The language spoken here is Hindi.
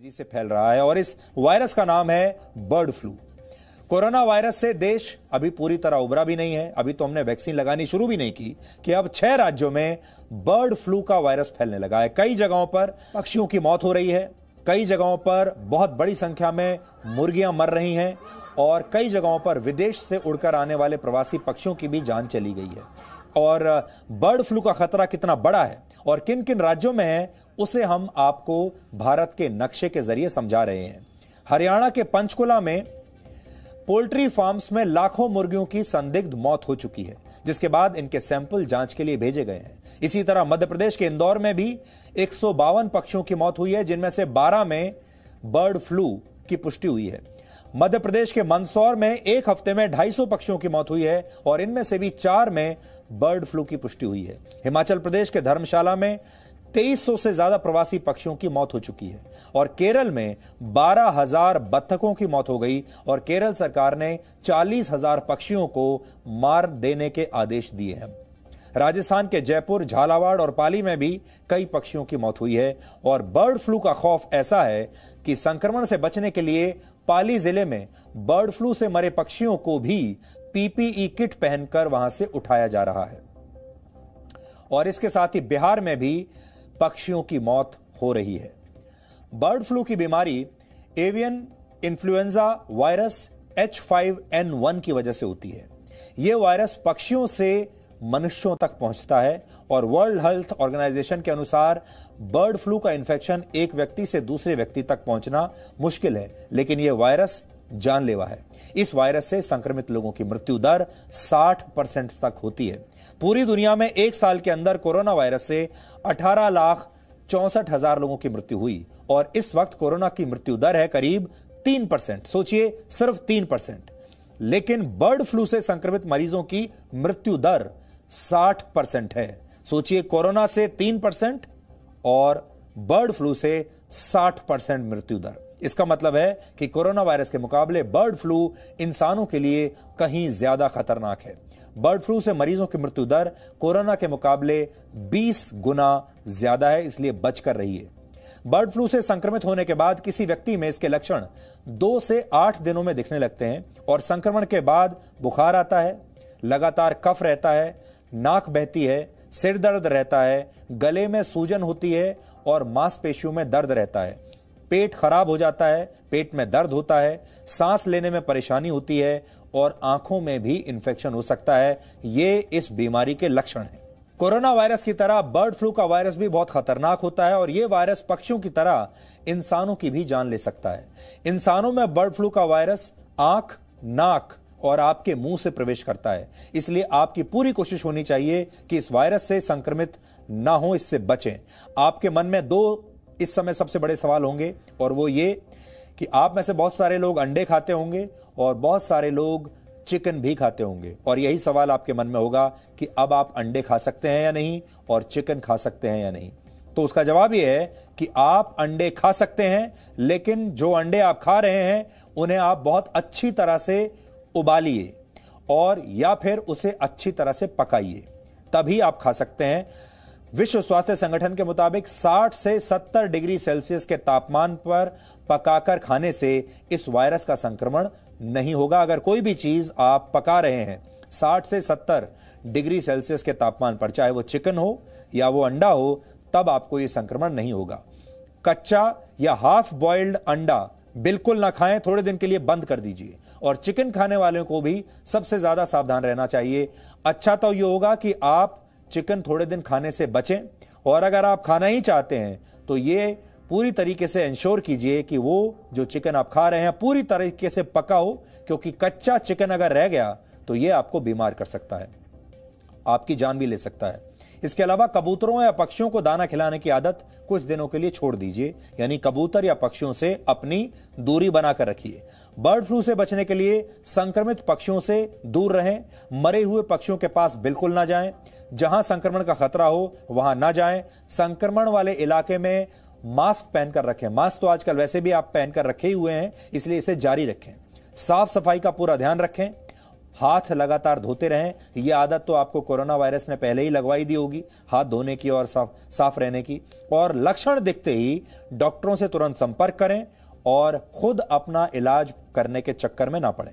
तेजी से फैल रहा है और इस वायरस का नाम है बर्ड फ्लू। कोरोना वायरस से देश अभी पूरी तरह उबरा भी नहीं है। अभी तो हमने वैक्सीन लगानी शुरू भी नहीं की कि अब 6 राज्यों में बर्ड फ्लू का वायरस फैलने लगा है। कई जगहों पर पक्षियों की मौत हो रही है, कई जगहों पर बहुत बड़ी संख्या में मुर्गियां मर रही हैं और कई जगहों पर विदेश से उड़कर आने वाले प्रवासी पक्षियों की भी जान चली गई है। और बर्ड फ्लू का खतरा कितना बड़ा है और किन किन राज्यों में है, उसे हम आपको भारत के नक्शे के जरिए समझा रहे हैं। हरियाणा के पंचकुला में पोल्ट्री फार्म्स में लाखों मुर्गियों की संदिग्ध मौत हो चुकी है, जिसके बाद इनके सैंपल जांच के लिए भेजे गए हैं। इसी तरह मध्य प्रदेश के इंदौर में भी 152 पक्षियों की मौत हुई है, जिनमें से 12 में बर्ड फ्लू की पुष्टि हुई है। मध्य प्रदेश के मंदसौर में एक हफ्ते में 250 पक्षियों की मौत हुई है और इनमें से भी 4 में बर्ड फ्लू की पुष्टि हुई है। हिमाचल प्रदेश के धर्मशाला में 2300 से ज्यादा प्रवासी पक्षियों की मौत हो चुकी है और केरल में 12,000 बत्तखों की मौत हो गई और केरल सरकार ने 40,000 पक्षियों को मार देने के आदेश दिए हैं। राजस्थान के जयपुर, झालावाड़ और पाली में भी कई पक्षियों की मौत हुई है और बर्ड फ्लू का खौफ ऐसा है कि संक्रमण से बचने के लिए पाली जिले में बर्ड फ्लू से मरे पक्षियों को भी पीपीई किट पहनकर वहां से उठाया जा रहा है। और इसके साथ ही बिहार में भी पक्षियों की मौत हो रही है। बर्ड फ्लू की बीमारी एवियन इन्फ्लुएंजा वायरस H5N1 की वजह से होती है। यह वायरस पक्षियों से मनुष्यों तक पहुंचता है और वर्ल्ड हेल्थ ऑर्गेनाइजेशन के अनुसार बर्ड फ्लू का इन्फेक्शन एक व्यक्ति से दूसरे व्यक्ति तक पहुंचना मुश्किल है, लेकिन यह वायरस जानलेवा है। इस वायरस से संक्रमित लोगों की मृत्यु दर 60% तक होती है। पूरी दुनिया में एक साल के अंदर कोरोना वायरस से 18,64,000 लोगों की मृत्यु हुई और इस वक्त कोरोना की मृत्यु दर है करीब 3%। सोचिए, सिर्फ 3%। लेकिन बर्ड फ्लू से संक्रमित मरीजों की मृत्यु दर 60% है। सोचिए, कोरोना से 3% और बर्ड फ्लू से 60% मृत्यु दर। इसका मतलब है कि कोरोना वायरस के मुकाबले बर्ड फ्लू इंसानों के लिए कहीं ज्यादा खतरनाक है। बर्ड फ्लू से मरीजों की मृत्यु दर कोरोना के मुकाबले 20 गुना ज्यादा है, इसलिए बचकर रहिए। बर्ड फ्लू से संक्रमित होने के बाद किसी व्यक्ति में इसके लक्षण 2 से 8 दिनों में दिखने लगते हैं और संक्रमण के बाद बुखार आता है, लगातार कफ रहता है, नाक बहती है, सिर दर्द रहता है, गले में सूजन होती है और मांसपेशियों में दर्द रहता है, पेट खराब हो जाता है, पेट में दर्द होता है, सांस लेने में परेशानी होती है और आंखों में भी इंफेक्शन हो सकता है। ये इस बीमारी के लक्षण हैं। कोरोना वायरस की तरह बर्ड फ्लू का वायरस भी बहुत खतरनाक होता है और यह वायरस पक्षियों की तरह इंसानों की भी जान ले सकता है। इंसानों में बर्ड फ्लू का वायरस आंख, नाक और आपके मुंह से प्रवेश करता है, इसलिए आपकी पूरी कोशिश होनी चाहिए कि इस वायरस से संक्रमित ना हो, इससे बचें। आपके मन में 2 इस समय सबसे बड़े सवाल होंगे और वो ये कि आप में से बहुत सारे लोग अंडे खाते होंगे और बहुत सारे लोग चिकन भी खाते होंगे और यही सवाल आपके मन में होगा कि अब आप अंडे खा सकते हैं या नहीं और चिकन खा सकते हैं या नहीं। तो उसका जवाब यह है कि आप अंडे खा सकते हैं, लेकिन जो अंडे आप खा रहे हैं उन्हें आप बहुत अच्छी तरह से उबालिए और या फिर उसे अच्छी तरह से पकाइए, तभी आप खा सकते हैं। विश्व स्वास्थ्य संगठन के मुताबिक 60 से 70 डिग्री सेल्सियस के तापमान पर पकाकर खाने से इस वायरस का संक्रमण नहीं होगा। अगर कोई भी चीज आप पका रहे हैं 60 से 70 डिग्री सेल्सियस के तापमान पर, चाहे वो चिकन हो या वो अंडा हो, तब आपको यह संक्रमण नहीं होगा। कच्चा या हाफ बॉइल्ड अंडा बिल्कुल ना खाएं, थोड़े दिन के लिए बंद कर दीजिए। और चिकन खाने वालों को भी सबसे ज्यादा सावधान रहना चाहिए। अच्छा तो यह होगा कि आप चिकन थोड़े दिन खाने से बचें और अगर आप खाना ही चाहते हैं तो ये पूरी तरीके से इंश्योर कीजिए कि वो जो चिकन आप खा रहे हैं पूरी तरीके से पका हो, क्योंकि कच्चा चिकन अगर रह गया तो ये आपको बीमार कर सकता है, आपकी जान भी ले सकता है। इसके अलावा कबूतरों या पक्षियों को दाना खिलाने की आदत कुछ दिनों के लिए छोड़ दीजिए, यानी कबूतर या पक्षियों से अपनी दूरी बनाकर रखिए। बर्ड फ्लू से बचने के लिए संक्रमित पक्षियों से दूर रहें, मरे हुए पक्षियों के पास बिल्कुल ना जाएं, जहां संक्रमण का खतरा हो वहां ना जाएं। संक्रमण वाले इलाके में मास्क पहनकर रखें। मास्क तो आजकल वैसे भी आप पहनकर रखे ही हुए हैं, इसलिए इसे जारी रखें। साफ सफाई का पूरा ध्यान रखें हाथ लगातार धोते रहें। यह आदत तो आपको कोरोना वायरस ने पहले ही लगवाई दी होगी, हाथ धोने की और साफ रहने की। और लक्षण दिखते ही डॉक्टरों से तुरंत संपर्क करें और खुद अपना इलाज करने के चक्कर में ना पड़ें।